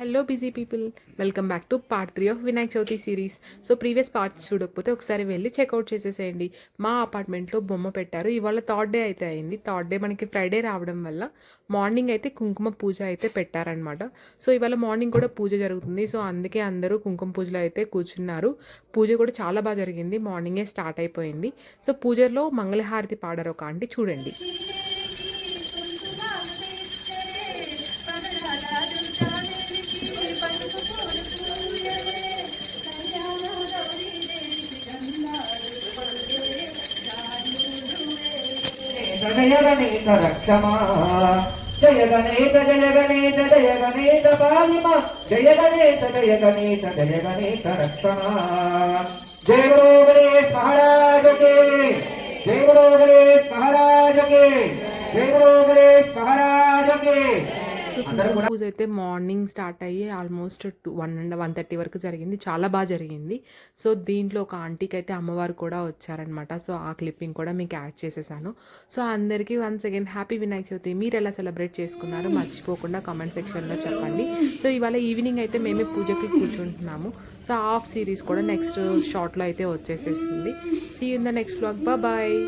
Hello busy people, welcome back to part 3 of Vinayaka Chavithi series. So previous parts చూడకపోతే ఒకసారి వెళ్ళి checkout చేసేసేయండి. మా అపార్ట్మెంట్లో బొమ్మ పెట్టారు. ఇవాళ థర్డ్ డే అయితే అయింది. థర్డ్ డే మనకి ఫ్రైడే రావడం వల్ల మార్నింగ్ అయితే కుంకుమ పూజ అయితే పెట్టారనమాట. సో ఇవాళ మార్నింగ్ కూడా పూజ జరుగుతుంది. సో అందుకే అందరూ కుంకుమ పూజలో అయితే కూర్చున్నారు. పూజ కూడా చాలా బాగా జరిగింది. మార్నింగే స్టార్ట్ అయిపోయింది. సో పూజలో మంగళహారతి పాడారు ఒక ఆంటీ, చూడండి. జయ గణేశ రక్షమా జయ గణేశ జయ గణేశ జయ గణేశ పాలిమా జయ గణేశ జయ గణేశ జయ గణేశ రక్షమా జయ గురు గణేశ మహారాజ కే జయ గురు గణేశ మహారాజ కే జయ గురు గణేశ మహారాజ కే. సో కుంకుమ పూజ అయితే మార్నింగ్ స్టార్ట్ అయ్యి ఆల్మోస్ట్ 1:30 వరకు జరిగింది. చాలా బాగా జరిగింది. సో దీంట్లో ఒక ఆంటీకి అయితే అమ్మవారు కూడా వచ్చారనమాట. సో ఆ క్లిప్పింగ్ కూడా మీకు యాడ్ చేసేసాను. సో అందరికీ once again happy Vinayaka Chavithi. మీరు ఎలా సెలబ్రేట్ చేసుకున్నారో మర్చిపోకుండా కామెంట్ సెక్షన్లో చెప్పండి. సో ఇవాళ ఈవినింగ్ అయితే మేమే పూజకి కూర్చుంటున్నాము. సో హాఫ్ సిరీస్ కూడా నెక్స్ట్ షార్ట్లో అయితే వచ్చేసేస్తుంది. See in the next vlog. Bye.